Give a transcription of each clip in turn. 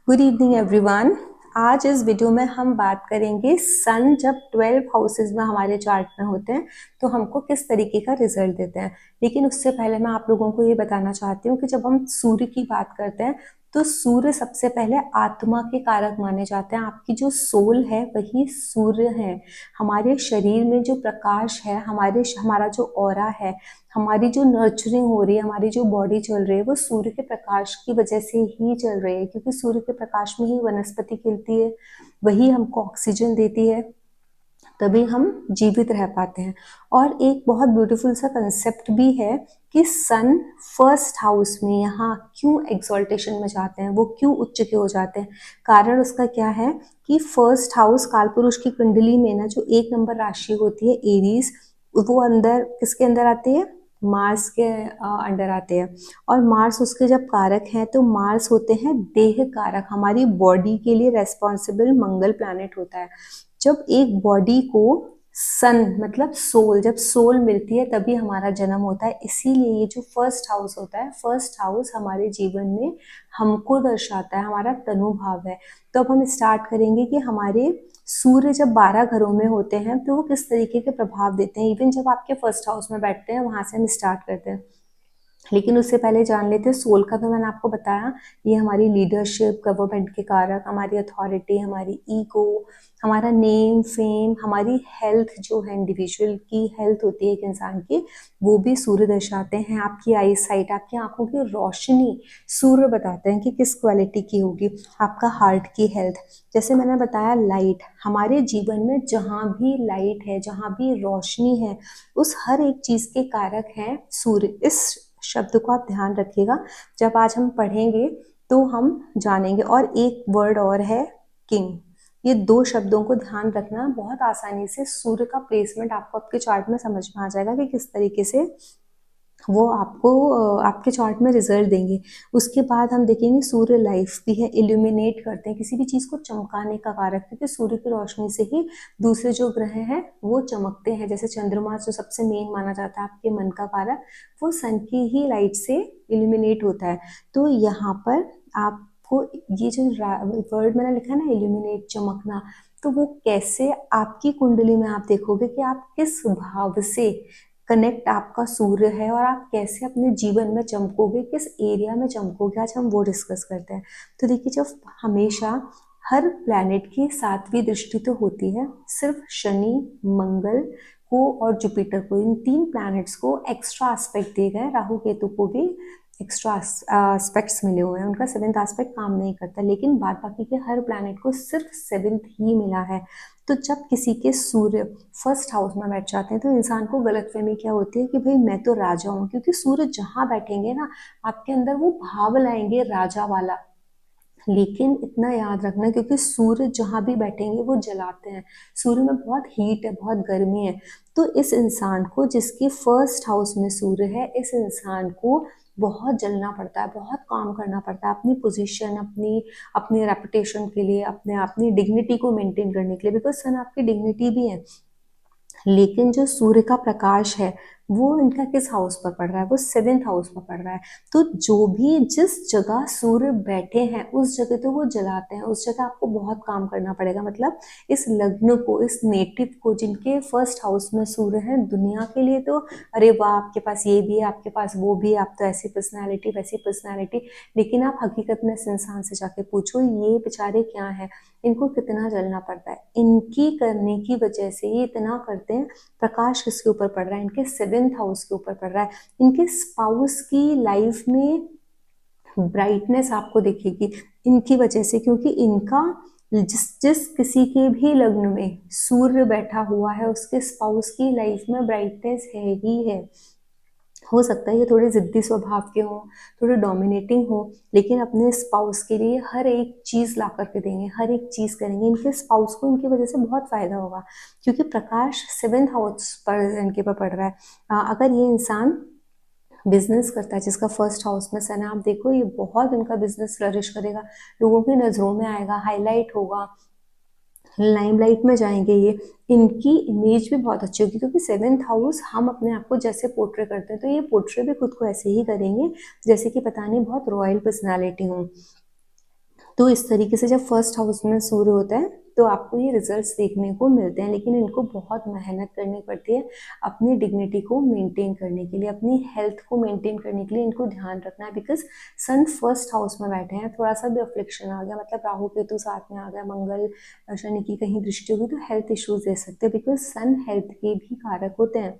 Good evening everyone. आज इस video में हम बात करेंगे सन जब 12 हाउसेज में हमारे चार्ट में होते हैं तो हमको किस तरीके का रिजल्ट देते हैं। लेकिन उससे पहले मैं आप लोगों को ये बताना चाहती हूँ कि जब हम सूर्य की बात करते हैं तो सूर्य सबसे पहले आत्मा के कारक माने जाते हैं। आपकी जो सोल है वही सूर्य है। हमारे शरीर में जो प्रकाश है, हमारा जो ऑरा है, हमारी जो नर्चरिंग हो रही है, हमारी जो बॉडी चल रही है, वो सूर्य के प्रकाश की वजह से ही चल रही है। क्योंकि सूर्य के प्रकाश में ही वनस्पति खिलती है, वही हमको ऑक्सीजन देती है, तभी हम जीवित रह पाते हैं। और एक बहुत ब्यूटीफुल सा कंसेप्ट भी है कि सन फर्स्ट हाउस में यहाँ क्यों एक्सॉल्टेशन में जाते हैं, वो क्यों उच्च के हो जाते हैं। कारण उसका क्या है कि फर्स्ट हाउस कालपुरुष की कुंडली में ना जो 1 नंबर राशि होती है एरीज, वो अंदर किसके अंदर आती है? मार्स के अंडर आते हैं। और मार्स उसके जब कारक हैं तो मार्स होते हैं देह कारक, हमारी बॉडी के लिए रेस्पॉन्सिबल मंगल प्लैनेट होता है। जब एक बॉडी को सन मतलब सोल, जब सोल मिलती है तभी हमारा जन्म होता है। इसीलिए ये जो फर्स्ट हाउस होता है, फर्स्ट हाउस हमारे जीवन में हमको दर्शाता है, हमारा तनुभाव है। तो अब हम स्टार्ट करेंगे कि हमारे सूर्य जब 12 घरों में होते हैं तो वो किस तरीके के प्रभाव देते हैं। इवन जब आपके फर्स्ट हाउस में बैठते हैं वहां से हम स्टार्ट करते हैं। लेकिन उससे पहले जान लेते हैं सोल का। तो मैंने आपको बताया ये हमारी लीडरशिप, गवर्नमेंट के कारक, हमारी अथॉरिटी, हमारी ईगो, हमारा नेम फेम, हमारी हेल्थ जो है, इंडिविजुअल की हेल्थ होती है एक इंसान की, वो भी सूर्य दर्शाते हैं। आपकी आई साइट, आपकी आंखों की रोशनी सूर्य बताते हैं कि किस क्वालिटी की होगी। आपका हार्ट की हेल्थ, जैसे मैंने बताया लाइट, हमारे जीवन में जहाँ भी लाइट है, जहाँ भी रोशनी है, उस हर एक चीज के कारक हैं सूर्य। इस शब्द को आप ध्यान रखिएगा, जब आज हम पढ़ेंगे तो हम जानेंगे। और एक वर्ड और है किंग। ये 2 शब्दों को ध्यान रखना, बहुत आसानी से सूर्य का प्लेसमेंट आपको आपके चार्ट में समझ में आ जाएगा कि किस तरीके से वो आपको आपके चार्ट में रिजल्ट देंगे। उसके बाद हम देखेंगे सूर्य लाइफ भी है, इल्यूमिनेट करते हैं, किसी भी चीज को चमकाने का कारक, क्योंकि सूर्य की रोशनी से ही दूसरे जो ग्रह हैं वो चमकते हैं। जैसे चंद्रमा जो सबसे मेन माना जाता है आपके मन का कारक, वो सन की ही लाइट से इल्यूमिनेट होता है। तो यहाँ पर आपको ये जो वर्ड मैंने लिखा है ना, इल्यूमिनेट, चमकना, तो वो कैसे आपकी कुंडली में आप देखोगे कि आप किस भाव से कनेक्ट आपका सूर्य है और आप कैसे अपने जीवन में चमकोगे, किस एरिया में चमकोगे, आज हम वो डिस्कस करते हैं। तो देखिए, जब हमेशा हर प्लैनेट की 7वीं दृष्टि तो होती है, सिर्फ शनि, मंगल को और जुपिटर को, इन 3 प्लैनेट्स को एक्स्ट्रा एस्पेक्ट दिए गए। राहु केतु को भी एक्स्ट्रा एस्पेक्ट्स मिले हुए हैं, उनका 7th एस्पेक्ट काम नहीं करता, लेकिन बाद बाकी के हर प्लैनेट को सिर्फ 7th ही मिला है। तो जब किसी के सूर्य फर्स्ट हाउस में बैठ जाते हैं तो इंसान को गलतफहमी क्या होती है कि भाई मैं तो राजा हूँ, क्योंकि सूर्य जहां बैठेंगे ना आपके अंदर वो भाव लाएंगे राजा वाला। लेकिन इतना याद रखना, क्योंकि सूर्य जहां भी बैठेंगे वो जलाते हैं, सूर्य में बहुत हीट है, बहुत गर्मी है। तो इस इंसान को जिसकी फर्स्ट हाउस में सूर्य है, इस इंसान को बहुत जलना पड़ता है, बहुत काम करना पड़ता है अपनी पोजीशन, अपनी अपनी रेपुटेशन के लिए, अपनी डिग्निटी को मेंटेन करने के लिए, बिकॉज सन आपकी डिग्निटी भी है। लेकिन जो सूर्य का प्रकाश है वो इनका किस हाउस पर पड़ रहा है? वो 7th हाउस पर पड़ रहा है। तो जो भी जिस जगह सूर्य बैठे हैं उस जगह तो वो जलाते हैं, उस जगह आपको बहुत काम करना पड़ेगा। मतलब इस लग्न को, इस नेटिव को जिनके फर्स्ट हाउस में सूर्य है, दुनिया के लिए तो अरे वाह, आपके पास ये भी है, आपके पास वो भी है, आप तो ऐसी पर्सनैलिटी वैसी पर्सनैलिटी। लेकिन आप हकीकत में इस इंसान से जाके पूछो ये बेचारे क्या है, इनको कितना जलना पड़ता है। इनकी करने की वजह से ये इतना करते हैं। प्रकाश किसके ऊपर पड़ रहा है? इनके 7th हाउस के ऊपर पड़ रहा है। इनके स्पाउस की लाइफ में ब्राइटनेस आपको दिखेगी इनकी वजह से, क्योंकि इनका जिस जिस किसी के भी लग्न में सूर्य बैठा हुआ है उसके स्पाउस की लाइफ में ब्राइटनेस है ही है। हो सकता है ये थोड़े जिद्दी स्वभाव के हों, थोड़े डोमिनेटिंग हो, लेकिन अपने स्पाउस के लिए हर एक चीज ला करके देंगे, हर एक चीज करेंगे। इनके स्पाउस को इनकी वजह से बहुत फायदा होगा, क्योंकि प्रकाश 7th हाउस पर इनके पर पड़ रहा है। अगर ये इंसान बिजनेस करता है जिसका फर्स्ट हाउस में सन है, आप देखो ये बहुत इनका बिजनेस फ्लरिश करेगा, लोगों की नजरों में आएगा, हाईलाइट होगा, लाइमलाइट में जाएंगे ये। इनकी इमेज भी बहुत अच्छी होगी, क्योंकि 7th हाउस हम अपने आप को जैसे पोर्ट्रे करते हैं तो ये पोर्ट्रे भी खुद को ऐसे ही करेंगे जैसे कि पता नहीं बहुत रॉयल पर्सनालिटी हो। तो इस तरीके से जब फर्स्ट हाउस में सूर्य होता है तो आपको ये रिजल्ट्स देखने को मिलते हैं, लेकिन इनको बहुत मेहनत करनी पड़ती है अपनी डिग्निटी को मेंटेन करने के लिए, अपनी हेल्थ को मेंटेन करने के लिए इनको ध्यान रखना है। बिकॉज सन फर्स्ट हाउस में बैठे हैं, थोड़ा सा भी अफ्लिक्शन आ गया, मतलब राहु केतु साथ में आ गया, मंगल शनि की कहीं दृष्टि होगी तो हेल्थ इश्यूज दे सकते हैं, बिकॉज सन हेल्थ के भी कारक होते हैं।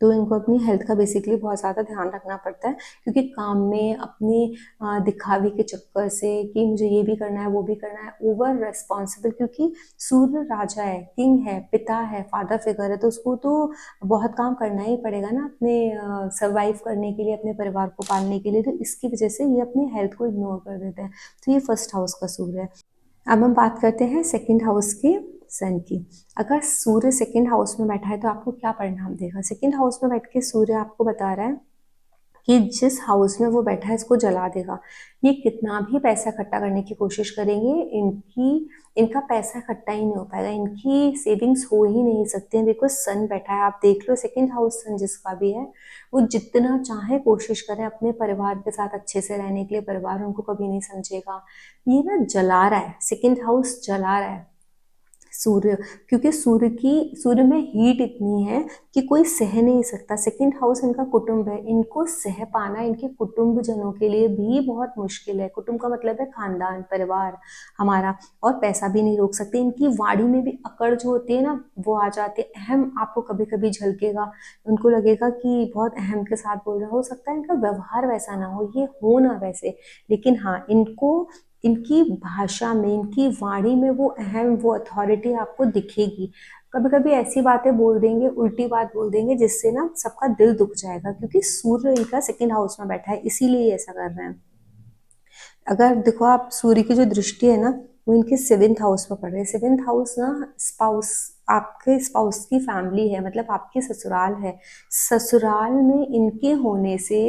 तो इनको अपनी हेल्थ का बेसिकली बहुत ज़्यादा ध्यान रखना पड़ता है, क्योंकि काम में अपनी दिखावे के चक्कर से कि मुझे ये भी करना है वो भी करना है, ओवर रेस्पॉन्सिबल, क्योंकि सूर्य राजा है, किंग है, पिता है, फादर फिगर है, तो उसको तो बहुत काम करना ही पड़ेगा ना अपने सर्वाइव करने के लिए, अपने परिवार को पालने के लिए। तो इसकी वजह से ये अपनी हेल्थ को इग्नोर कर देते हैं। तो ये फर्स्ट हाउस का सूर्य है। अब हम बात करते हैं सेकंड हाउस की, सन की। अगर सूर्य सेकंड हाउस में बैठा है तो आपको क्या परिणाम देगा? सेकंड हाउस में बैठ के सूर्य आपको बता रहा है कि जिस हाउस में वो बैठा है इसको जला देगा। ये कितना भी पैसा इकट्ठा करने की कोशिश करेंगे, इनका पैसा इकट्ठा ही नहीं हो पाएगा, इनकी सेविंग्स हो ही नहीं सकती है। देखो सन बैठा है, आप देख लो, सेकंड हाउस सन जिसका भी है वो जितना चाहे कोशिश करे अपने परिवार के साथ अच्छे से रहने के लिए, परिवार उनको कभी नहीं समझेगा। ये ना जला रहा है, सेकंड हाउस जला रहा है सूर्य, क्योंकि सूर्य में हीट इतनी है कि कोई सह नहीं सकता। सेकंड हाउस इनका कुटुंब है, इनको सह पाना इनके कुटुंब जनों के लिए भी बहुत मुश्किल है। कुटुंब का मतलब है खानदान, परिवार हमारा, और पैसा भी नहीं रोक सकते। इनकी वाणी में भी अकड़ जो होती है ना वो आ जाती है, अहम आपको कभी कभी झलकेगा, उनको लगेगा कि बहुत अहम के साथ बोल रहा हो सकता है इनका व्यवहार वैसा ना हो, ये हो ना वैसे, लेकिन हाँ इनको इनकी भाषा में, इनकी वाणी में वो अहम, वो अथॉरिटी आपको दिखेगी। कभी कभी ऐसी बातें बोल देंगे, उल्टी बात बोल देंगे, जिससे ना सबका दिल दुख जाएगा, क्योंकि सूर्य इनका सेकंड हाउस में बैठा है, इसीलिए ये ऐसा कर रहे हैं। अगर देखो आप सूर्य की जो दृष्टि है ना वो इनके सेवेंथ हाउस में पड़ रही है। सेवेंथ हाउस ना स्पाउस, आपके स्पाउस की फैमिली है, मतलब आपकी ससुराल है। ससुराल में इनके होने से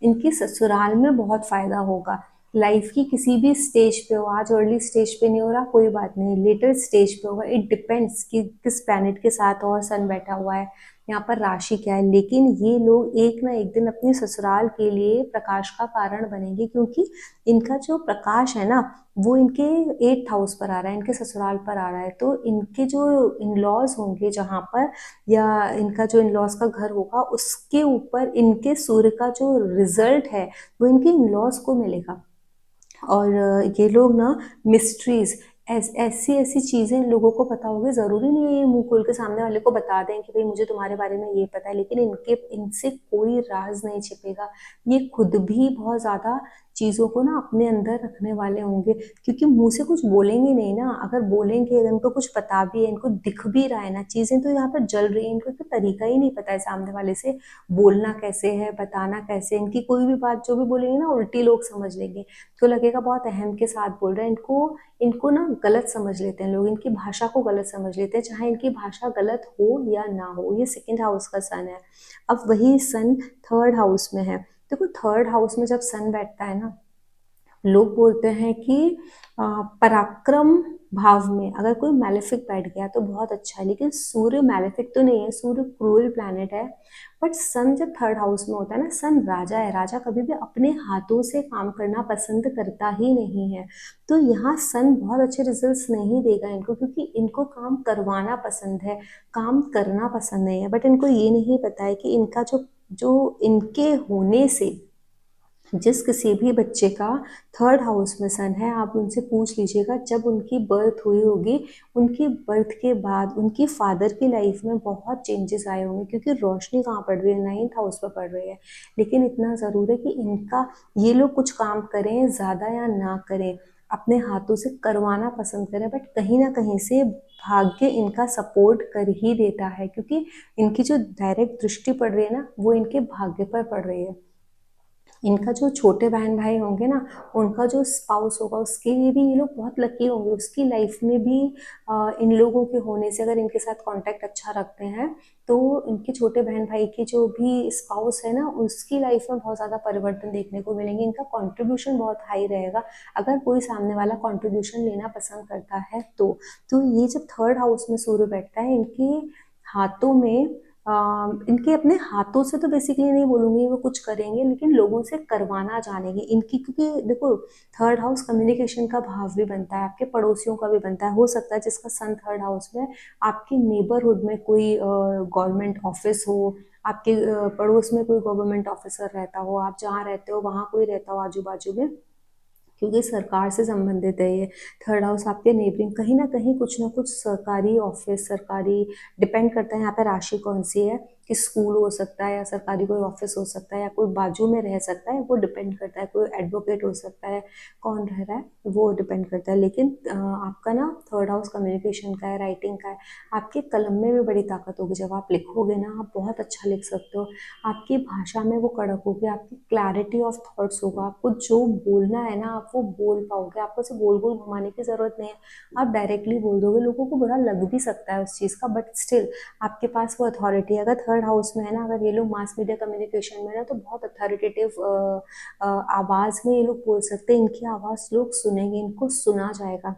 इनके ससुराल में बहुत फायदा होगा। लाइफ की किसी भी स्टेज पे हो, आज अर्ली स्टेज पे नहीं हो रहा कोई बात नहीं, लेटर स्टेज पे होगा। इट डिपेंड्स कि किस प्लैनेट के साथ और सन बैठा हुआ है, यहाँ पर राशि क्या है, लेकिन ये लोग एक ना एक दिन अपने ससुराल के लिए प्रकाश का कारण बनेंगे, क्योंकि इनका जो प्रकाश है ना वो इनके 8th हाउस पर आ रहा है, इनके ससुराल पर आ रहा है। तो इनके जो इन लॉज होंगे जहाँ पर, या इनका जो इन लॉज का घर होगा उसके ऊपर इनके सूर्य का जो रिजल्ट है वो इनके इन लॉज को मिलेगा। और ये लोग ना मिस्ट्रीज, ऐसी ऐसी चीजें इन लोगों को पता होगी, जरूरी नहीं है ये मुंह खोल के सामने वाले को बता दें कि भाई मुझे तुम्हारे बारे में ये पता है, लेकिन इनसे कोई राज नहीं छिपेगा। ये खुद भी बहुत ज्यादा चीजों को ना अपने अंदर रखने वाले होंगे, क्योंकि मुंह से कुछ बोलेंगे नहीं ना। अगर बोलेंगे, अगर इनको कुछ पता भी है, इनको दिख भी रहा है ना चीजें, तो यहाँ पर जल रही है, इनको तो तरीका ही नहीं पता है सामने वाले से बोलना कैसे है, बताना कैसे। इनकी कोई भी बात जो भी बोलेंगे ना उल्टी लोग समझ लेंगे, तो लगेगा बहुत अहम के साथ बोल रहे हैं। इनको इनको ना गलत समझ लेते हैं लोग, इनकी भाषा को गलत समझ लेते हैं, चाहे इनकी भाषा गलत हो या ना हो। ये सेकंड हाउस का सन है। अब वही सन थर्ड हाउस में है। देखो थर्ड हाउस में जब सन बैठता है ना, लोग बोलते हैं कि पराक्रम भाव में अगर कोई मैलेफिक बैठ गया तो बहुत अच्छा है, लेकिन सूर्य मैलेफिक तो नहीं है, सूर्य क्रूअल प्लैनेट है। बट सन जब थर्ड हाउस में होता है ना, सन राजा है, राजा कभी भी अपने हाथों से काम करना पसंद करता ही नहीं है। तो यहाँ सन बहुत अच्छे रिजल्ट्स नहीं देगा इनको, क्योंकि इनको काम करवाना पसंद है, काम करना पसंद नहीं है। बट इनको ये नहीं पता है कि इनका जो जो इनके होने से जिस किसी भी बच्चे का थर्ड हाउस में सन है, आप उनसे पूछ लीजिएगा जब उनकी बर्थ हुई होगी, उनकी बर्थ के बाद उनकी फादर की लाइफ में बहुत चेंजेस आए होंगे, क्योंकि रोशनी कहाँ पड़ रही है, 9th हाउस पर पड़ रही है। लेकिन इतना ज़रूर है कि इनका, ये लोग कुछ काम करें ज़्यादा या ना करें, अपने हाथों से करवाना पसंद करें, बट कहीं ना कहीं से भाग्य इनका सपोर्ट कर ही देता है, क्योंकि इनकी जो डायरेक्ट दृष्टि पड़ रही है ना वो इनके भाग्य पर पड़ रही है। इनका जो छोटे बहन भाई होंगे ना, उनका जो स्पाउस होगा उसके लिए भी ये लोग बहुत लकी होंगे, उसकी लाइफ में भी इन लोगों के होने से, अगर इनके साथ कांटेक्ट अच्छा रखते हैं तो इनके छोटे बहन भाई की जो भी स्पाउस है ना उसकी लाइफ में बहुत ज़्यादा परिवर्तन देखने को मिलेंगे। इनका कंट्रीब्यूशन बहुत हाई रहेगा, अगर कोई सामने वाला कंट्रीब्यूशन लेना पसंद करता है तो ये जब थर्ड हाउस में सूर्य बैठता है, इनके हाथों में इनके अपने हाथों से तो बेसिकली नहीं बोलूँगी वो कुछ करेंगे, लेकिन लोगों से करवाना जानेंगे इनकी, क्योंकि देखो थर्ड हाउस कम्युनिकेशन का भाव भी बनता है, आपके पड़ोसियों का भी बनता है। हो सकता है जिसका सन थर्ड हाउस में, आपके नेबरहुड में कोई गवर्नमेंट ऑफिस हो, आपके पड़ोस में कोई गवर्नमेंट ऑफिसर रहता हो, आप जहाँ रहते हो वहाँ कोई रहता हो आजू बाजू में, क्योंकि सरकार से संबंधित है ये। थर्ड हाउस आपके नेबरिंग कहीं ना कहीं कुछ ना कुछ सरकारी ऑफिस, सरकारी, डिपेंड करता है यहाँ पे राशि कौन सी है, कि स्कूल हो सकता है या सरकारी कोई ऑफिस हो सकता है या कोई बाजू में रह सकता है, वो डिपेंड करता है। कोई एडवोकेट हो सकता है, कौन रह रहा है वो डिपेंड करता है। लेकिन आपका ना थर्ड हाउस कम्युनिकेशन का है, राइटिंग का है। आपके कलम में भी बड़ी ताकत होगी, जब आप लिखोगे ना आप बहुत अच्छा लिख सकते हो। आपकी भाषा में वो कड़क होगी, आपकी क्लैरिटी ऑफ थॉट्स होगा, आपको जो बोलना है ना आप वो बोल पाओगे, आपको उसे गोल गोल घुमाने की जरूरत नहीं है, आप डायरेक्टली बोल दोगे। लोगों को बुरा लग भी सकता है उस चीज़ का, बट स्टिल आपके पास वो अथॉरिटी है। अगर थर्ड हाउस में है ना, अगर ये लोग मास मीडिया कम्युनिकेशन में ना, तो बहुत अथॉरिटेटिव आवाज़ में ये लोग बोल सकते हैं, इनकी आवाज़ लोग सुनेंगे, इनको सुना जाएगा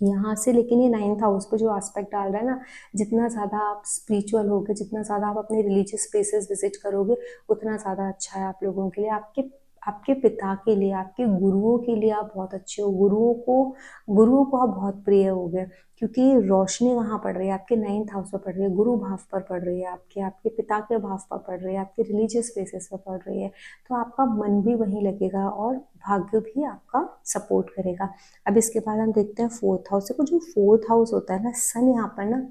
यहाँ से। लेकिन ये नाइन्थ हाउस पे जो एस्पेक्ट डाल रहा है ना, जितना ज़्यादा आप स्पिरिचुअल होगे, जितना ज़्यादा आप अपने रिलीजियस प्लेसेस विजिट करोगे, उतना ज़्यादा अच्छा है आप लोगों के लिए, आपके आपके पिता के लिए, आपके गुरुओं के लिए आप बहुत अच्छे हो। गुरुओं को आप बहुत प्रिय होगे, क्योंकि रोशनी वहाँ पड़ रही है, आपके नाइन्थ हाउस पर पड़ रही है, गुरु भाव पर पड़ रही है, आपके आपके पिता के भाव पर पड़ रही है, आपके रिलीजियस प्लेसेस पर पड़ रही है। तो आपका मन भी वहीं लगेगा और भाग्य भी आपका सपोर्ट करेगा। अब इसके बाद हम देखते हैं फोर्थ हाउस। देखो जो फोर्थ हाउस होता है ना, सन यहाँ पर ना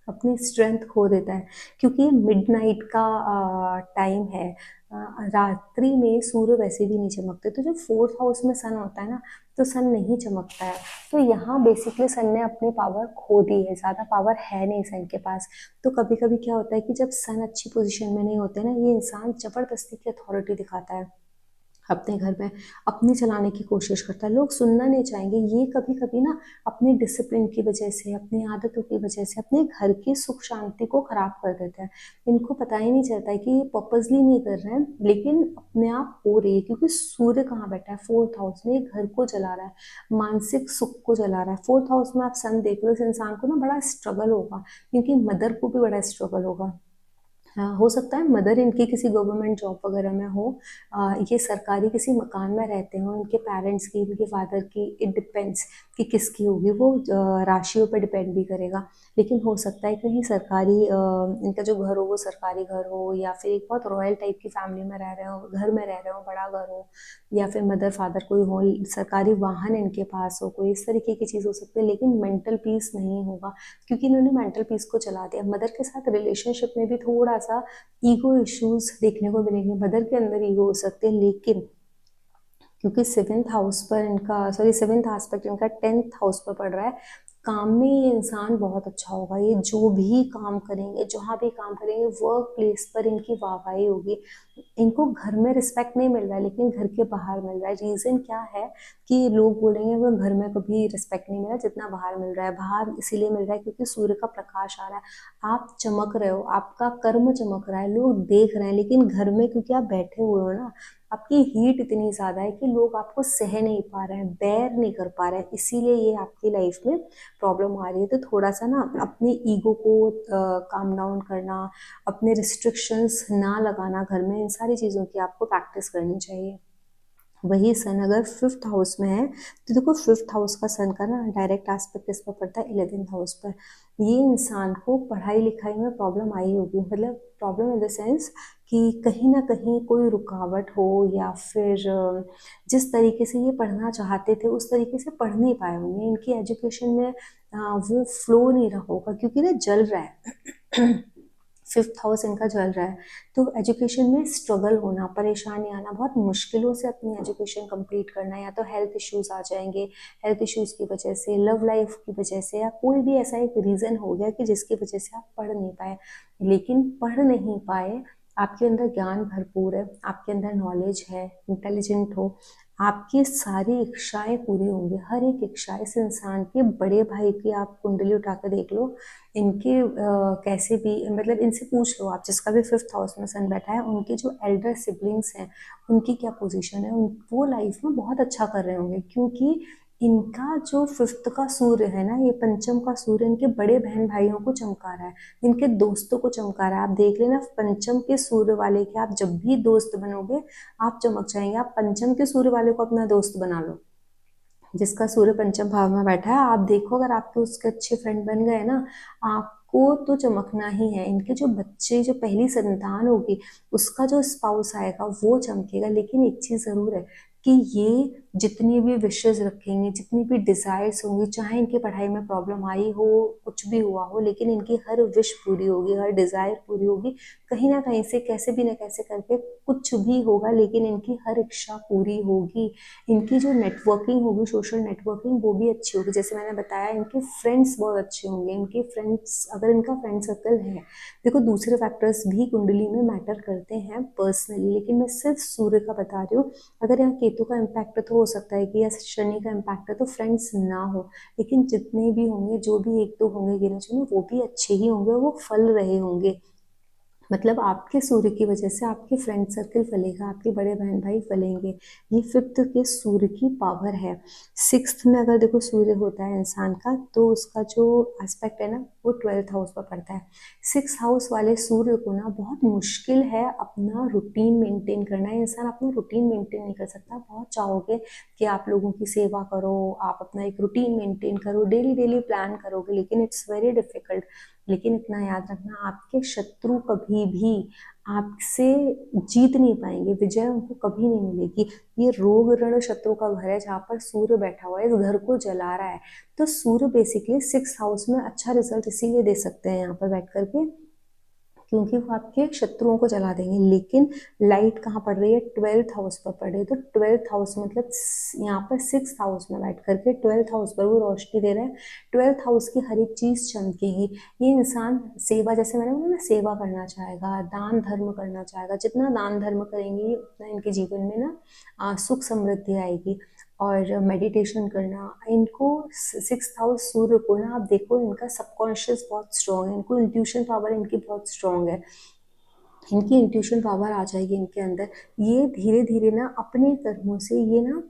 अपनी स्ट्रेंथ खो देता है, क्योंकि मिडनाइट का टाइम है। रात्रि में सूर्य वैसे भी नहीं चमकते, तो जब फोर्थ हाउस में सन होता है ना, तो सन नहीं चमकता है। तो यहाँ बेसिकली सन ने अपनी पावर खो दी है, ज़्यादा पावर है नहीं सन के पास। तो कभी कभी क्या होता है कि जब सन अच्छी पोजीशन में नहीं होते ना, ये इंसान जबरदस्ती की अथॉरिटी दिखाता है अपने घर में, अपनी चलाने की कोशिश करता है। लोग सुनना नहीं चाहेंगे। ये कभी कभी ना अपने डिसिप्लिन की वजह से, अपनी आदतों की वजह से अपने घर की सुख शांति को खराब कर देते हैं। इनको पता ही नहीं चलता है कि ये पर्पजली नहीं कर रहे हैं, लेकिन अपने आप हो रही है, क्योंकि सूर्य कहाँ बैठा है, फोर्थ हाउस में, ये घर को जला रहा है, मानसिक सुख को जला रहा है। फोर्थ हाउस में आप सन देख लो, इस इंसान को ना बड़ा स्ट्रगल होगा, क्योंकि मदर को भी बड़ा स्ट्रगल होगा। हाँ, हो सकता है मदर इनकी किसी गवर्नमेंट जॉब वगैरह में हो, ये सरकारी किसी मकान में रहते हो, इनके पेरेंट्स की, इनके फादर की, इट डिपेंड्स कि किसकी होगी वो, राशियों पर डिपेंड भी करेगा। लेकिन हो सकता है कहीं सरकारी, इनका जो घर हो वो सरकारी घर हो, या फिर एक बहुत रॉयल टाइप की फैमिली में रह रहे हो, घर में रह रहे हो, बड़ा घर हो, या फिर मदर फादर कोई हो, सरकारी वाहन इनके पास हो, कोई इस तरीके की चीज़ हो सकती है। लेकिन मेंटल पीस नहीं होगा, क्योंकि इन्होंने मेंटल पीस को चला दिया। मदर के साथ रिलेशनशिप में भी थोड़ा सा ईगो इश्यूज देखने को मिलेंगे, मदर के अंदर ईगो हो सकते हैं। लेकिन क्योंकि सेवेंथ हाउस पर इनका, सॉरी सेवेंथ एस्पेक्ट इनका टेंथ हाउस पर पड़ रहा है, काम में ये इंसान बहुत अच्छा होगा। ये जो भी काम करेंगे, जहाँ भी काम करेंगे, वर्क प्लेस पर इनकी वाहवाही होगी। इनको घर में रिस्पेक्ट नहीं मिल रहा है, लेकिन घर के बाहर मिल रहा है। रीजन क्या है कि लोग बोलेंगे वो घर में कभी रिस्पेक्ट नहीं मिला जितना बाहर मिल रहा है। बाहर इसीलिए मिल रहा है क्योंकि सूर्य का प्रकाश आ रहा है, आप चमक रहे हो, आपका कर्म चमक रहा है, लोग देख रहे हैं। लेकिन घर में क्योंकि आप बैठे हुए हो ना, आपकी हीट इतनी ज्यादा है कि लोग आपको सह नहीं पा रहे हैं, बेयर नहीं कर पा रहे हैं, इसीलिए ये आपकी लाइफ में प्रॉब्लम आ रही है। तो थोड़ा सा ना अपनी ईगो को काम डाउन करना, अपने रिस्ट्रिक्शंस ना लगाना घर में, इन सारी चीज़ों की आपको प्रैक्टिस करनी चाहिए। वही सन अगर फिफ्थ हाउस में है, तो देखो फिफ्थ हाउस का सन का ना डायरेक्ट एस्पेक्ट किस पर पड़ता है, 11th हाउस पर। ये इंसान को पढ़ाई लिखाई में प्रॉब्लम आई होगी, मतलब प्रॉब्लम इन द सेंस कि कहीं ना कहीं कोई रुकावट हो, या फिर जिस तरीके से ये पढ़ना चाहते थे उस तरीके से पढ़ नहीं पाए होंगे। इनकी एजुकेशन में वो फ्लो नहीं रहा होगा, क्योंकि ना जल रहा है फिफ्थ हाउस इनका जल रहा है। तो एजुकेशन में स्ट्रगल होना, परेशानी आना, बहुत मुश्किलों से अपनी एजुकेशन कंप्लीट करना, या तो हेल्थ इश्यूज आ जाएंगे, हेल्थ इश्यूज की वजह से, लव लाइफ की वजह से, या कोई भी ऐसा एक रीज़न हो गया कि जिसकी वजह से आप पढ़ नहीं पाए। लेकिन पढ़ नहीं पाए, आपके अंदर ज्ञान भरपूर है, आपके अंदर नॉलेज है, इंटेलिजेंट हो, आपकी सारी इच्छाएं पूरी होंगी। हर एक इच्छा इस इंसान के, बड़े भाई की आप कुंडली उठा कर देख लो, इनके कैसे भी, मतलब इनसे पूछ लो आप, जिसका भी फिफ्थ हाउस में सन बैठा है, उनके जो एल्डर सिबलिंग्स हैं उनकी क्या पोजीशन है, वो लाइफ में बहुत अच्छा कर रहे होंगे, क्योंकि इनका जो फिफ्थ का सूर्य है ना, ये पंचम का सूर्य इनके बड़े बहन भाइयों को चमका रहा है, इनके दोस्तों को चमका रहा है। आप देख लेना पंचम के सूर्य वाले के आप जब भी दोस्त बनोगे आप चमक जाएंगे। आप पंचम के सूर्य वाले को अपना दोस्त बना लो, जिसका सूर्य पंचम भाव में बैठा है, आप देखो अगर आपके उसके अच्छे फ्रेंड बन गए ना, आपको तो चमकना ही है। इनके जो बच्चे, जो पहली संतान होगी, उसका जो स्पाउस आएगा वो चमकेगा। लेकिन एक चीज जरूर है कि ये जितनी भी विशेष रखेंगे, जितनी भी डिजायर्स होंगी, चाहे इनकी पढ़ाई में प्रॉब्लम आई हो, कुछ भी हुआ हो, लेकिन इनकी हर विश पूरी होगी, हर डिजायर पूरी होगी। कहीं ना कहीं से कैसे भी ना कैसे करके कुछ भी होगा, लेकिन इनकी हर इच्छा पूरी होगी। इनकी जो नेटवर्किंग होगी, सोशल नेटवर्किंग, वो भी अच्छी होगी। जैसे मैंने बताया, इनके फ्रेंड्स बहुत अच्छे होंगे। इनके फ्रेंड्स, अगर इनका फ्रेंड सर्कल है, देखो दूसरे फैक्टर्स भी कुंडली में मैटर करते हैं पर्सनली, लेकिन मैं सिर्फ सूर्य का बता रही हूँ। अगर यहाँ केतु का इम्पैक्ट है तो हो सकता है कि या शनि का इम्पैक्ट है तो फ्रेंड्स ना हो, लेकिन जितने भी होंगे, जो भी एक दो होंगे गिने चुने, वो भी अच्छे ही होंगे और वो फल रहे होंगे। मतलब आपके सूर्य की वजह से आपके फ्रेंड सर्कल फलेगा, आपके बड़े बहन भाई फलेंगे। ये फिफ्थ के सूर्य की पावर है। सिक्स्थ में अगर देखो सूर्य होता है इंसान का, तो उसका जो एस्पेक्ट है ना, वो ट्वेल्थ हाउस पर पड़ता है। सिक्स हाउस वाले सूर्य को ना बहुत मुश्किल है अपना रूटीन मेंटेन करना है। इंसान अपना रूटीन मेंटेन नहीं कर सकता। बहुत चाहोगे कि आप लोगों की सेवा करो, आप अपना एक रूटीन मेंटेन करो, डेली डेली प्लान करोगे, लेकिन इट्स वेरी डिफिकल्ट। लेकिन इतना याद रखना, आपके शत्रु कभी भी आपसे जीत नहीं पाएंगे, विजय उनको कभी नहीं मिलेगी। ये रोग ऋण शत्रु का घर है, जहाँ पर सूर्य बैठा हुआ है, इस घर को जला रहा है। तो सूर्य बेसिकली सिक्स हाउस में अच्छा रिजल्ट इसीलिए दे सकते हैं यहाँ पर बैठ करके, क्योंकि वो आपके शत्रुओं को जला देंगे। लेकिन लाइट कहाँ पड़ रही है? ट्वेल्थ हाउस पर पड़ रही है। तो ट्वेल्थ हाउस मतलब यहाँ पर सिक्स हाउस में बैठ करके ट्वेल्थ हाउस पर वो रोशनी दे रहे हैं। ट्वेल्थ हाउस की हर एक चीज चमकेगी। ये इंसान सेवा, जैसे मैंने बोला ना, सेवा करना चाहेगा, दान धर्म करना चाहेगा। जितना दान धर्म करेंगे उतना इनके जीवन में ना सुख समृद्धि आएगी। और मेडिटेशन करना, इनको सिक्स हाउस सूर्य को ना, आप देखो इनका सबकॉन्शियस बहुत स्ट्रांग है, इनको इंट्यूशन पावर इनकी बहुत स्ट्रांग है। इनकी इंट्यूशन पावर आ जाएगी इनके अंदर। ये धीरे धीरे ना अपने कर्मों से ये ना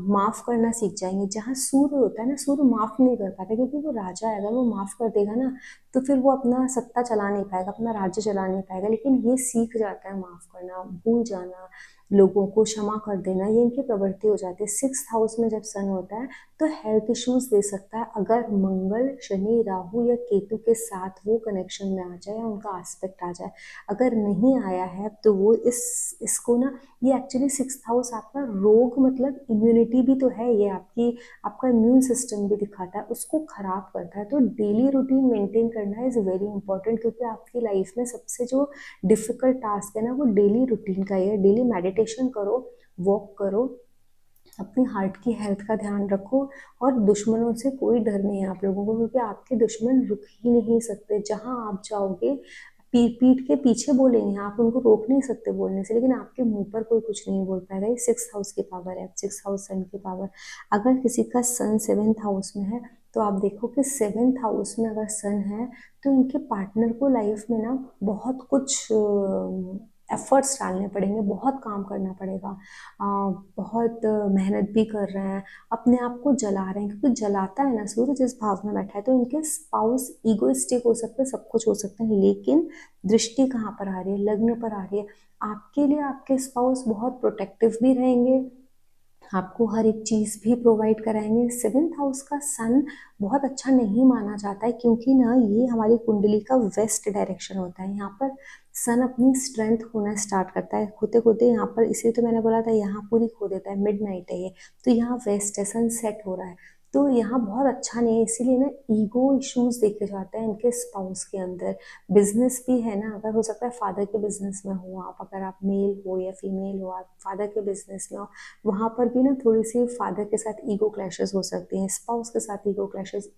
माफ करना सीख जाएंगे। जहाँ सूर्य होता है ना, सूर्य माफ नहीं कर पाता, क्योंकि वो राजा है। अगर वो माफ कर देगा ना, तो फिर वो अपना सत्ता चला नहीं पाएगा, अपना राज्य चला नहीं पाएगा। लेकिन ये सीख जाता है माफ करना, भूल जाना, लोगों को क्षमा कर देना, ये इनकी प्रवृत्ति हो जाती है। सिक्स हाउस में जब सन होता है तो हेल्थ इश्यूज दे सकता है, अगर मंगल, शनि, राहु या केतु के साथ वो कनेक्शन में आ जाए या उनका एस्पेक्ट आ जाए। अगर नहीं आया है तो वो इसको ना, ये एक्चुअली सिक्स हाउस आपका रोग, मतलब इम्यूनिटी भी तो है, ये आपकी, आपका इम्यून सिस्टम भी दिखाता है, उसको खराब करता है। तो डेली रूटीन मेंटेन करना इज वेरी इंपॉर्टेंट, क्योंकि आपकी लाइफ में सबसे जो डिफिकल्ट टास्क है ना, वो डेली रूटीन का ही है। डेली मेडिटेशन करो, वॉक करो, अपनी हार्ट की हेल्थ का ध्यान रखो। और दुश्मनों से कोई डर नहीं है आप लोगों को, क्योंकि आपके दुश्मन रुक ही नहीं सकते। जहां आप जाओगे पीठ के पीछे बोलेंगे, आप उनको रोक नहीं सकते बोलने से, लेकिन आपके मुंह पर कोई कुछ नहीं बोल पाएगा। ये सिक्स हाउस की पावर है, सिक्स हाउस सन की पावर। अगर किसी का सन सेवेंथ हाउस में है, तो आप देखो कि सेवेंथ हाउस में अगर सन है, तो इनके पार्टनर को लाइफ में ना बहुत कुछ एफर्ट्स डालने पड़ेंगे, बहुत काम करना पड़ेगा। अ, बहुत मेहनत भी कर रहे हैं, अपने आप को जला रहे हैं, क्योंकि जलाता है ना सूर्य जिस भाव में बैठा है। तो इनके स्पाउस ईगोइस्टिक हो सकते हैं, सब कुछ हो सकता है, लेकिन दृष्टि कहाँ पर आ रही है? लग्न पर आ रही है। आपके लिए आपके स्पाउस बहुत प्रोटेक्टिव भी रहेंगे, आपको हर एक चीज भी प्रोवाइड कराएंगे। सेवेंथ हाउस का सन बहुत अच्छा नहीं माना जाता है, क्योंकि ना ये हमारी कुंडली का वेस्ट डायरेक्शन होता है। यहाँ पर सन अपनी स्ट्रेंथ खोना स्टार्ट करता है, खोते खोते यहाँ पर, इसे तो मैंने बोला था यहाँ पूरी खो देता है, मिड नाइट है ये। तो यहाँ वेस्ट है, सन सेट हो रहा है, तो यहाँ बहुत अच्छा नहीं है। इसीलिए ना ईगो इश्यूज देखे जाते हैं इनके स्पाउस के अंदर। बिजनेस भी है ना, अगर हो सकता है फादर के बिजनेस में हो आप, अगर आप मेल हो या फीमेल हो, आप फादर के बिजनेस में हो, वहां पर भी ना थोड़ी सी फादर के साथ ईगो क्लैशेस हो सकती हैं, स्पाउस के साथ ईगो क्लैशेस,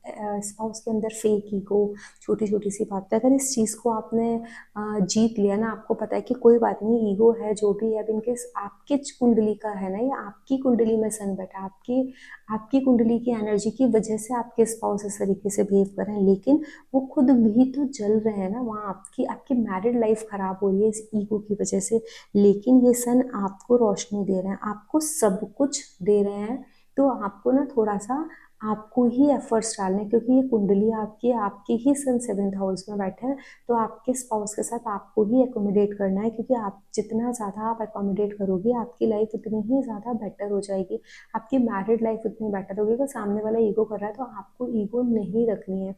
स्पाउस के अंदर फेक ईगो, छोटी छोटी सी बात पे। अगर इस चीज को आपने जीत लिया ना, आपको पता है कि कोई बात नहीं, ईगो है जो भी है, अब इनके आपके कुंडली का है ना, या आपकी कुंडली में सन बैठा, आपकी आपकी कुंडली की एनर्जी की वजह से आपके स्पाउस इस तरीके से बिहेव कर रहे हैं, लेकिन वो खुद भी तो जल रहे हैं ना वहाँ। आपकी आपकी मैरिड लाइफ खराब हो रही है इस ईगो की वजह से। लेकिन ये सन आपको रोशनी दे रहे हैं, आपको सब कुछ दे रहे हैं, तो आपको ना थोड़ा सा आपको ही एफर्ट्स डालने, क्योंकि ये कुंडली आपकी है, आपकी ही सन 7th हाउस में बैठे हैं, तो आपके स्पाउस के साथ आपको ही एकोमोडेट करना है, क्योंकि आप जितना ज़्यादा आप एकोमोडेट करोगे आपकी लाइफ उतनी ही ज़्यादा बेटर हो जाएगी, आपकी मैरिड लाइफ उतनी बेटर होगी। अगर सामने वाला ईगो कर रहा है तो आपको ईगो नहीं रखनी है।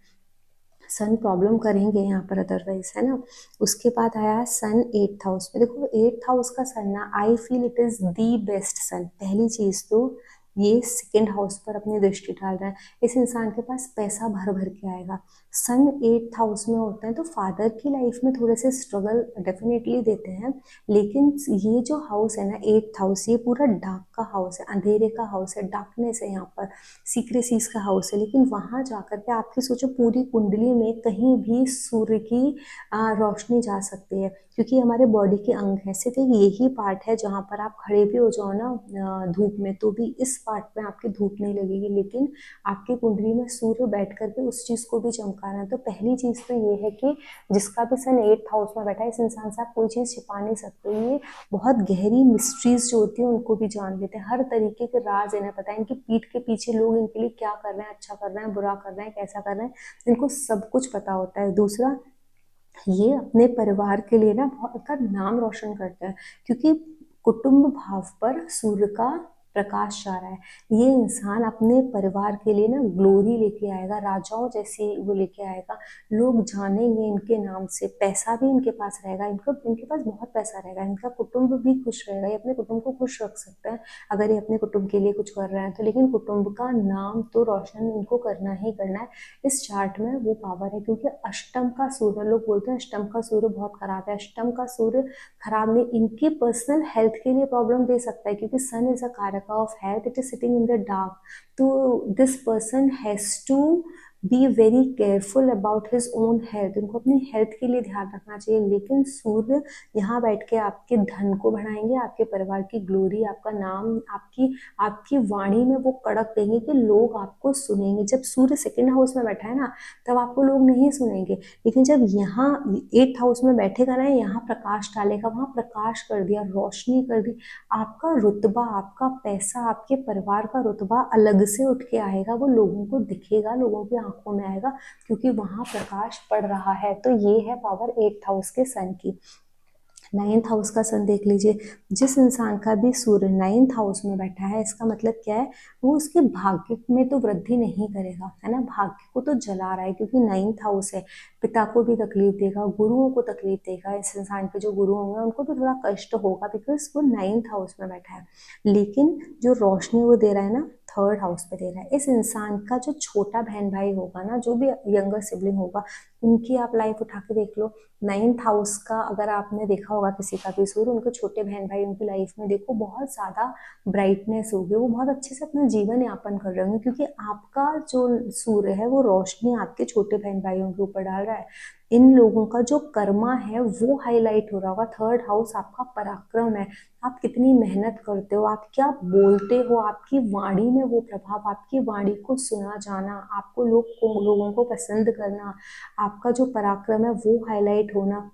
सन प्रॉब्लम करेंगे यहाँ पर अदरवाइज, है ना। उसके बाद आया सन 8th हाउस में। देखो 8th हाउस का सन ना, I feel it is the best सन। पहली चीज तो ये 2nd हाउस पर अपनी दृष्टि डाल रहा है, इस इंसान के पास पैसा भर भर के आएगा। सन 8th हाउस में होते हैं तो फादर की लाइफ में थोड़े से स्ट्रगल डेफिनेटली देते हैं, लेकिन ये जो हाउस है ना 8th हाउस, ये पूरा डार्क का हाउस है, अंधेरे का हाउस है, डार्कनेस है यहाँ पर, सीक्रेसीज का हाउस है। लेकिन वहां जाकर के आपकी सोचो पूरी कुंडली में कहीं भी सूर्य की रोशनी जा सकती है, क्योंकि हमारे बॉडी के अंग है। सिर्फ एक यही पार्ट है जहाँ पर आप खड़े भी हो जाओ ना धूप में, तो भी इस पार्ट में आपकी धूप नहीं लगेगी, लेकिन आपकी कुंडली में सूर्य बैठ करके उस चीज को भी चमका रहा है। तो पहली चीज तो ये है कि जिसका भी सन 8th हाउस में बैठा है, इस इंसान से आप कोई चीज छिपा नहीं सकते। ये बहुत गहरी मिस्ट्रीज जो होती है उनको भी जान लेते हैं, हर तरीके के राज इन्हें पता है, इनकी पीठ के पीछे लोग इनके लिए क्या कर रहे हैं, अच्छा कर रहे हैं, बुरा कर रहे हैं, कैसा कर रहे हैं, इनको सब कुछ पता होता है। दूसरा, ये अपने परिवार के लिए ना बहुत का नाम रोशन करते हैं, क्योंकि कुटुंब भाव पर सूर्य का प्रकाश जा रहा है। ये इंसान अपने परिवार के लिए ना ग्लोरी लेके आएगा, राजाओं जैसी वो लेके आएगा, लोग जानेंगे इनके नाम से, पैसा भी इनके पास रहेगा, इनको इनके पास बहुत पैसा रहेगा, इनका कुटुंब भी खुश रहेगा, ये अपने कुटुंब को खुश रख सकते हैं अगर ये अपने कुटुंब के लिए कुछ कर रहे हैं तो। लेकिन कुटुंब का नाम तो रोशन इनको करना ही करना है। इस चार्ट में वो पावर है, क्योंकि अष्टम का सूर्य, लोग बोलते हैं अष्टम का सूर्य बहुत खराब है, अष्टम का सूर्य खराब नहीं, इनकी पर्सनल हेल्थ के लिए प्रॉब्लम दे सकता है, क्योंकि सन इज अ कारक of health, it is sitting in the dark. तो this person has to be very careful about his own health, उनको अपनी हेल्थ के लिए ध्यान रखना चाहिए। लेकिन सूर्य यहाँ बैठ के आपके धन को बढ़ाएंगे, आपके परिवार की ग्लोरी, आपका नाम, आपकी आपकी वाणी में वो कड़क देंगे कि लोग आपको सुनेंगे। जब सूर्य 2nd हाउस में बैठा है ना, तब आपको लोग नहीं सुनेंगे, लेकिन जब यहाँ 8th हाउस में बैठेगा ना, यहाँ प्रकाश डालेगा, वहां प्रकाश कर दिया, रोशनी कर दी, आपका रुतबा, आपका पैसा, आपके परिवार का रुतबा अलग से उठ के आएगा, वो लोगों को दिखेगा, लोगों की आंखों में आएगा, क्योंकि वहां प्रकाश पड़ रहा है। तो ये है पावर 8th हाउस के सन की। 9th हाउस का सन देख लीजिए, जिस इंसान का भी सूर्य 9th हाउस में बैठा है, इसका मतलब क्या है, वो उसके भाग्य में तो वृद्धि नहीं करेगा, है ना, भाग्य को तो जला रहा है, क्योंकि 9th हाउस है, पिता को भी तकलीफ देगा, गुरुओं को तकलीफ देगा, इस इंसान के जो गुरु होंगे उनको भी थोड़ा कष्ट होगा, बिकॉज वो 9th हाउस में बैठा है। लेकिन जो रोशनी वो दे रहा है ना 3rd हाउस पे दे रहा है। इस इंसान का जो छोटा बहन भाई होगा ना, जो भी यंगर सिबलिंग होगा, उनकी आप लाइफ उठा के देख लो। 9th हाउस का अगर आपने देखा होगा किसी का भी सूर्य, उनके छोटे बहन भाई उनकी लाइफ में देखो बहुत ज्यादा ब्राइटनेस होगी, वो बहुत अच्छे से अपना जीवन यापन कर रहे होंगे, क्योंकि आपका जो सूर्य है वो रोशनी आपके छोटे बहन भाइयों के ऊपर डाल रहा है। इन लोगों का जो कर्मा है वो हाईलाइट हो रहा होगा। 3rd हाउस आपका पराक्रम है, आप कितनी मेहनत करते हो, आप क्या बोलते हो, आपकी वाणी में वो प्रभाव, आपकी वाणी को सुना जाना, आपको लोगों को पसंद करना, आपका जो पराक्रम है वो हाईलाइट होना।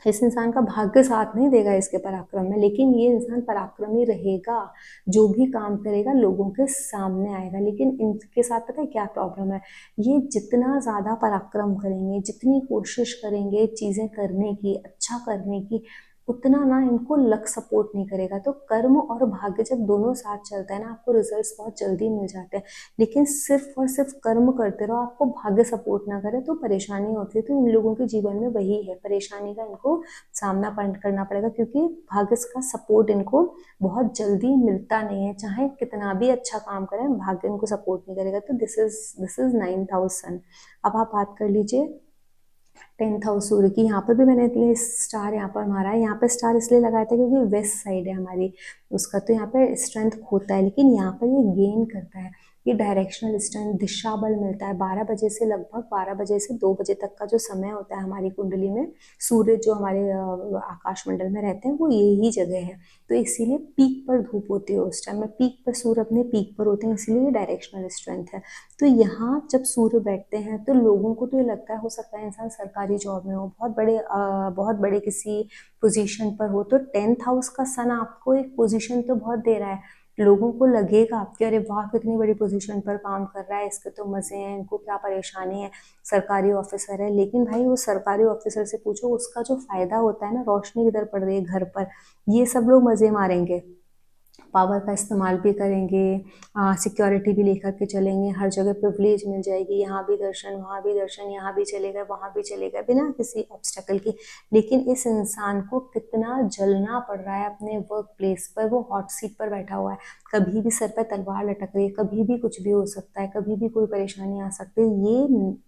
इस इंसान का भाग्य साथ नहीं देगा इसके पराक्रम में, लेकिन ये इंसान पराक्रमी रहेगा, जो भी काम करेगा लोगों के सामने आएगा। लेकिन इनके साथ पता है क्या प्रॉब्लम है, ये जितना ज्यादा पराक्रम करेंगे, जितनी कोशिश करेंगे चीजें करने की, अच्छा करने की, उतना ना इनको लक सपोर्ट नहीं करेगा। तो कर्म और भाग्य जब दोनों साथ चलता है ना, आपको रिजल्ट्स बहुत जल्दी मिल जाते हैं। लेकिन सिर्फ और सिर्फ कर्म करते रहो, आपको भाग्य सपोर्ट ना करे तो परेशानी होती है। तो इन लोगों के जीवन में वही है, परेशानी का इनको सामना करना पड़ेगा, क्योंकि भाग्य का सपोर्ट इनको बहुत जल्दी मिलता नहीं है, चाहे कितना भी अच्छा काम करें भाग्य इनको सपोर्ट नहीं करेगा। तो दिस इज 9th हाउस सन। अब आप बात कर लीजिए 10th हाउस सूर्य की। यहाँ पर भी मैंने इसलिए स्टार यहाँ पर मारा है, यहाँ पे स्टार इसलिए लगाया था क्योंकि वेस्ट साइड है हमारी उसका, तो यहाँ पे स्ट्रेंथ खोता है, लेकिन यहाँ पर ये गेन करता है, ये डायरेक्शनल स्ट्रेंथ, दिशा बल मिलता है। 12 बजे से लगभग 12 बजे से 2 बजे तक का जो समय होता है हमारी कुंडली में, सूर्य जो हमारे आकाश मंडल में रहते हैं वो यही जगह है, तो इसीलिए पीक पर धूप होती है उस टाइम में, पीक पर सूर्य अपने पीक पर होते हैं, इसीलिए डायरेक्शनल स्ट्रेंथ है। तो यहाँ जब सूर्य बैठते हैं तो लोगों को तो ये लगता है, हो सकता है इंसान सरकारी जॉब में हो, बहुत बड़े किसी पोजीशन पर हो, तो 10th हाउस का सन आपको एक पोजीशन तो बहुत दे रहा है, लोगों को लगेगा कि अरे वाह कितनी बड़ी पोजीशन पर काम कर रहा है, इसके तो मजे हैं, इनको क्या परेशानी है, सरकारी ऑफिसर है। लेकिन भाई वो सरकारी ऑफिसर से पूछो, उसका जो फायदा होता है ना, रोशनी किधर पड़ रही है घर पर, ये सब लोग मजे मारेंगे, पावर का इस्तेमाल भी करेंगे, सिक्योरिटी भी लेकर के चलेंगे, हर जगह प्रिविलेज मिल जाएगी, यहाँ भी दर्शन वहाँ भी दर्शन, यहाँ भी चले गए वहाँ भी चले गए, बिना किसी ऑब्स्टेकल की। लेकिन इस इंसान को कितना जलना पड़ रहा है अपने वर्क प्लेस पर, वो हॉट सीट पर बैठा हुआ है, कभी भी सर पर तलवार लटक रही है, कभी भी कुछ भी हो सकता है, कभी भी कोई परेशानी आ सकती है।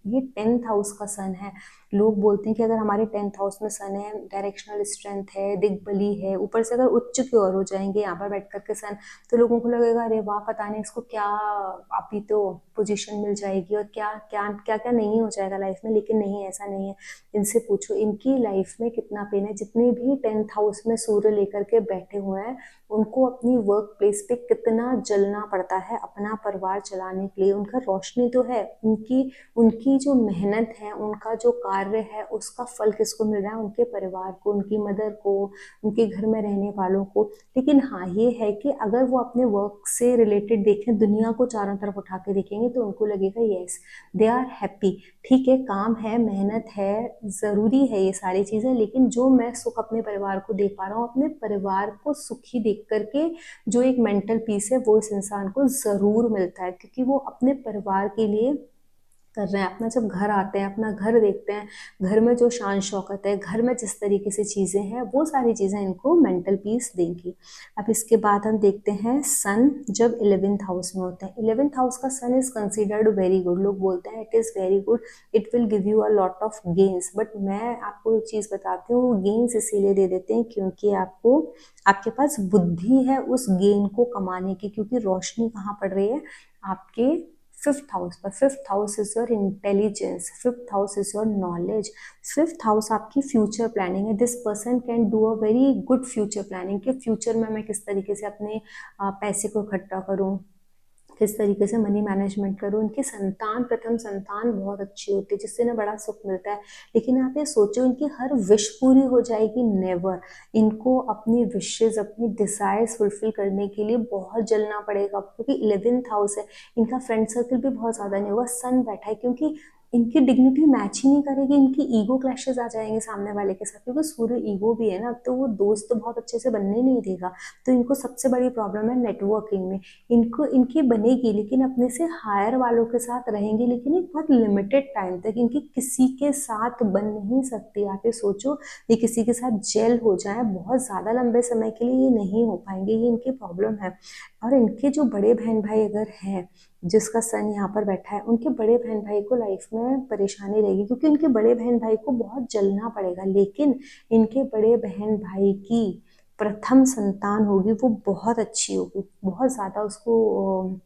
ये 10th हाउस का सन है। लोग बोलते हैं कि अगर हमारे 10th हाउस में सन है, डायरेक्शनल स्ट्रेंथ है, दिग्बली है, ऊपर से अगर उच्च की ओर हो जाएंगे यहाँ पर बैठ करके सन, तो लोगों को लगेगा अरे वाह पता नहीं इसको क्या अभी तो पोजीशन मिल जाएगी और क्या क्या क्या क्या नहीं हो जाएगा लाइफ में। लेकिन नहीं, ऐसा नहीं है। इनसे पूछो इनकी लाइफ में कितना पेन है। जितने भी 10th हाउस में सूर्य लेकर के बैठे हुए हैं, उनको अपनी वर्क प्लेस पे कितना जलना पड़ता है अपना परिवार चलाने के लिए। उनका रोशनी तो है, उनकी उनकी जो मेहनत है, उनका जो कार्य है, उसका फल किसको मिल रहा है? उनके परिवार को, उनकी मदर को, उनके घर में रहने वालों को। लेकिन हाँ ये है कि अगर वो अपने वर्क से रिलेटेड देखें, दुनिया को चारों तरफ उठा के देखेंगे, तो उनको लगेगा यस दे आर हैप्पी। ठीक है, काम है, मेहनत है, ज़रूरी है ये सारी चीज़ें, लेकिन जो मैं सुख अपने परिवार को दे पा रहा हूँ, अपने परिवार को सुखी देख करके जो एक मेंटल पीस है, वो इस इंसान को ज़रूर मिलता है, क्योंकि वो अपने परिवार के लिए कर रहे हैं। अपना जब घर आते हैं, अपना घर देखते हैं, घर में जो शान शौकत है, घर में जिस तरीके से चीज़ें हैं, वो सारी चीज़ें इनको मेंटल पीस देंगी। अब इसके बाद हम देखते हैं सन जब 11th हाउस में होते हैं। 11th हाउस का सन इज कंसिडर्ड वेरी गुड। लोग बोलते हैं it is very good, it will give you a lot of gains. But मैं आपको एक चीज़ बताती हूँ, गेन्स इसीलिए दे देते हैं क्योंकि आपको आपके पास बुद्धि है उस गेन को कमाने की, क्योंकि रोशनी कहाँ पड़ रही है? आपके 5th हाउस पर। 5th house is your intelligence, 5th house is your knowledge, 5th house आपकी फ्यूचर प्लानिंग है। This person can do a very good future planning, कि फ्यूचर में मैं किस तरीके से अपने पैसे को इकट्ठा करूँ, किस तरीके से मनी मैनेजमेंट करूँ। इनकी संतान, प्रथम संतान बहुत अच्छी होती है, जिससे ना बड़ा सुख मिलता है। लेकिन आप ये सोचो इनकी हर विश पूरी हो जाएगी? नेवर। इनको अपनी विशेज, अपनी डिजायर्स फुलफिल करने के लिए बहुत जलना पड़ेगा, क्योंकि 11th हाउस है। इनका फ्रेंड सर्कल भी बहुत ज़्यादा नहीं होगा। सन बैठा है, क्योंकि इनकी डिग्निटी मैच ही नहीं करेगी, इनकी ईगो क्लैशेस आ जाएंगे सामने वाले के साथ, क्योंकि सूर्य ईगो भी है ना, तो वो दोस्त तो बहुत अच्छे से बनने नहीं देगा। तो इनको सबसे बड़ी प्रॉब्लम है नेटवर्किंग में। इनको इनकी बनेगी, लेकिन अपने से हायर वालों के साथ रहेंगे, लेकिन एक बहुत लिमिटेड टाइम तक। इनकी किसी के साथ बन नहीं सकती। आप ये सोचो ये किसी के साथ जेल हो जाए, बहुत ज़्यादा लंबे समय के लिए ये नहीं हो पाएंगे, ये इनकी प्रॉब्लम है। और इनके जो बड़े बहन भाई अगर हैं, जिसका सन यहाँ पर बैठा है, उनके बड़े बहन भाई को लाइफ में परेशानी रहेगी, क्योंकि उनके बड़े बहन भाई को बहुत जलना पड़ेगा। लेकिन इनके बड़े बहन भाई की प्रथम संतान होगी, वो बहुत अच्छी होगी, बहुत ज़्यादा उसको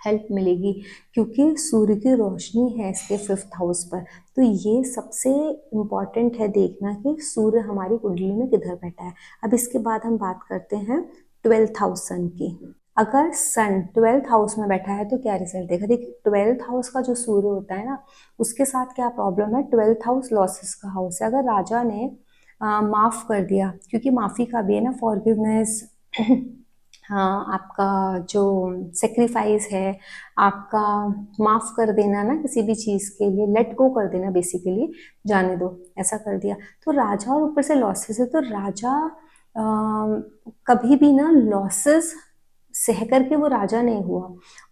हेल्प मिलेगी, क्योंकि सूर्य की रोशनी है इसके 5th हाउस पर। तो ये सबसे इम्पॉर्टेंट है देखना कि सूर्य हमारी कुंडली में किधर बैठा है। अब इसके बाद हम बात करते हैं 12th हाउस सन की। अगर सन 12th हाउस में बैठा है तो क्या रिजल्ट देगा? देखिए 12th हाउस का जो सूर्य होता है ना, उसके साथ क्या प्रॉब्लम है? 12th हाउस लॉसेस का हाउस है। अगर राजा ने माफ कर दिया, क्योंकि माफी का भी है ना, फॉरगिवनेस, हाँ आपका जो सेक्रीफाइस है, आपका माफ कर देना ना किसी भी चीज के लिए, लेट गो कर देना बेसिकली, जाने दो, ऐसा कर दिया। तो राजा और ऊपर से लॉसेस है, तो राजा कभी भी ना लॉसेस सह करके वो राजा नहीं हुआ।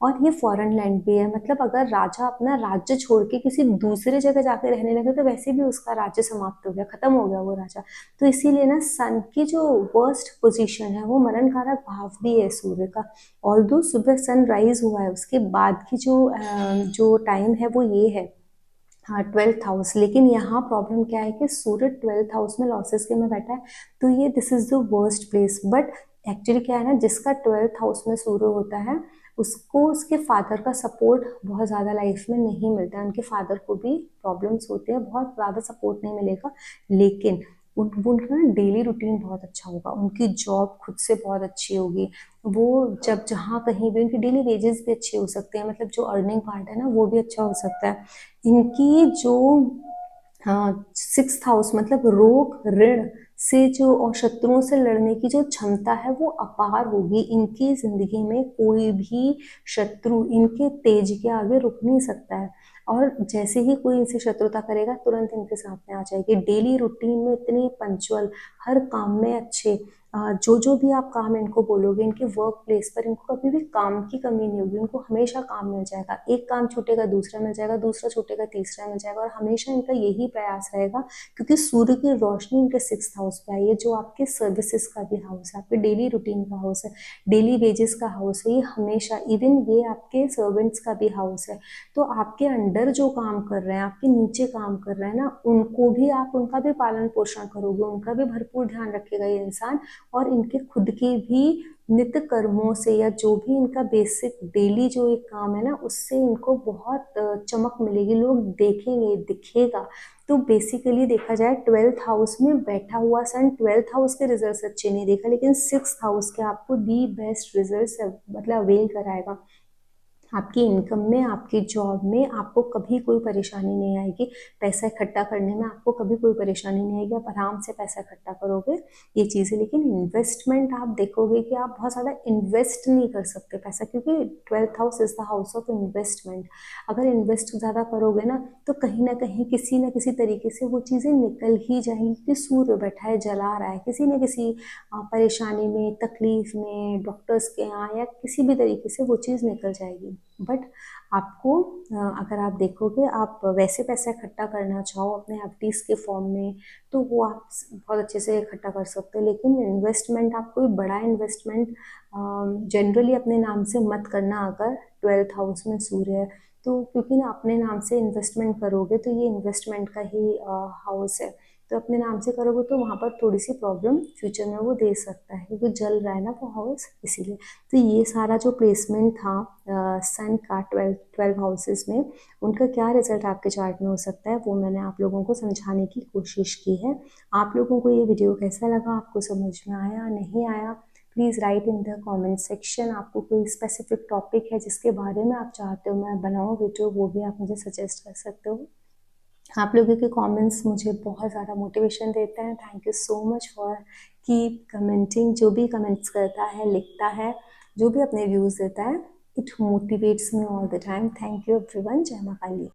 और ये फॉरेन लैंड भी है, मतलब अगर राजा अपना राज्य छोड़ के किसी दूसरे जगह जाकर रहने लगे, तो वैसे भी उसका राज्य समाप्त हो गया, खत्म हो गया वो राजा। तो इसीलिए ना सन की जो वर्स्ट पोजीशन है, वो मरण कारक भाव भी है सूर्य का। ऑल्दो सुबह सन राइज हुआ है, उसके बाद की जो टाइम है वो ये है, हाँ 12th हाउस। लेकिन यहाँ प्रॉब्लम क्या है कि सूर्य 12th हाउस में लॉसेस के में बैठा है, तो ये this is the worst place. But actually क्या है ना, जिसका 12th हाउस में सूर्य होता है, उसको उसके फादर का सपोर्ट बहुत ज़्यादा लाइफ में नहीं मिलता है। उनके फादर को भी प्रॉब्लम्स होते हैं, बहुत ज़्यादा सपोर्ट नहीं मिलेगा। लेकिन उनका डेली रूटीन बहुत अच्छा होगा, उनकी जॉब खुद से बहुत अच्छी होगी। वो जब जहाँ कहीं भी, उनकी डेली वेजेस भी अच्छे हो सकते हैं, मतलब जो अर्निंग पार्ट है ना, वो भी अच्छा हो सकता है। इनकी जो 6th हाउस मतलब रोग ऋण से जो और शत्रुओं से लड़ने की जो क्षमता है वो अपार होगी। इनकी जिंदगी में कोई भी शत्रु इनके तेज के आगे रुक नहीं सकता है, और जैसे ही कोई इनसे शत्रुता करेगा तुरंत इनके सामने आ जाएगी। डेली रूटीन में इतनी पंचुअल, हर काम में अच्छे, जो भी आप काम इनको बोलोगे, इनके वर्क प्लेस पर इनको कभी भी काम की कमी नहीं होगी। इनको हमेशा काम मिल जाएगा, एक काम छूटेगा दूसरा मिल जाएगा, दूसरा छूटेगा तीसरा मिल जाएगा, और हमेशा इनका यही प्रयास रहेगा। क्योंकि सूर्य की रोशनी इनके 6th हाउस पे आई है, जो आपके सर्विसेज का भी हाउस है, आपके डेली रूटीन का हाउस है, डेली वेजेस का हाउस है। ये हमेशा, इवन ये आपके सर्वेंट्स का भी हाउस है। तो आपके अंडर जो काम कर रहे हैं, आपके नीचे काम कर रहे हैं ना, उनको भी आप, उनका भी पालन पोषण करोगे, उनका भी भरपूर ध्यान रखेगा ये इंसान। और इनके खुद के भी नित्य कर्मों से, या जो भी इनका बेसिक डेली जो एक काम है ना, उससे इनको बहुत चमक मिलेगी, लोग देखेंगे, दिखेगा। तो बेसिकली देखा जाए 12th हाउस में बैठा हुआ सन 12th हाउस के रिजल्ट्स अच्छे नहीं देखा, लेकिन 6th हाउस के आपको दी बेस्ट रिजल्ट्स मतलब अवेल कराएगा। आपकी इनकम में, आपकी जॉब में आपको कभी कोई परेशानी नहीं आएगी। पैसा इकट्ठा करने में आपको कभी कोई परेशानी नहीं आएगी, आप आराम से पैसा इकट्ठा करोगे, ये चीज़ है। लेकिन इन्वेस्टमेंट आप देखोगे कि आप बहुत ज़्यादा इन्वेस्ट नहीं कर सकते पैसा, क्योंकि 12th house is the house of investment. अगर इन्वेस्ट ज़्यादा करोगे ना, तो कहीं ना कहीं किसी न किसी तरीके से वो चीज़ें निकल ही जाएंगी, कि सूर्य बैठा है, जला रहा है, किसी न किसी परेशानी में, तकलीफ में, डॉक्टर्स के यहाँ, या किसी भी तरीके से वो चीज़ निकल जाएगी। बट आपको अगर आप देखोगे, आप वैसे पैसा इकट्ठा करना चाहो अपने एफडीज के फॉर्म में, तो वो आप बहुत अच्छे से इकट्ठा कर सकते हो। लेकिन इन्वेस्टमेंट, आप कोई बड़ा इन्वेस्टमेंट जनरली अपने नाम से मत करना अगर 12th हाउस में सूर्य है तो, क्योंकि ना अपने नाम से इन्वेस्टमेंट करोगे तो ये इन्वेस्टमेंट का ही हाउस है, तो अपने नाम से करोगे तो वहाँ पर थोड़ी सी प्रॉब्लम फ्यूचर में वो दे सकता है, क्योंकि जल रहा है ना वो हाउस, इसीलिए। तो ये सारा जो प्लेसमेंट था सन का 12 हाउसेस में, उनका क्या रिजल्ट आपके चार्ट में हो सकता है, वो मैंने आप लोगों को समझाने की कोशिश की है। आप लोगों को ये वीडियो कैसा लगा, आपको समझ में आया, नहीं आया, please write in the comment section. आपको कोई स्पेसिफिक टॉपिक है जिसके बारे में आप चाहते हो मैं बनाऊँ वीडियो, वो भी आप मुझे सजेस्ट कर सकते हो। आप लोगों के कमेंट्स मुझे बहुत ज़्यादा मोटिवेशन देते हैं। Thank you so much for keep commenting. जो भी कमेंट्स करता है, लिखता है, जो भी अपने व्यूज़ देता है, it motivates me all the time. Thank you everyone. जय मां काली।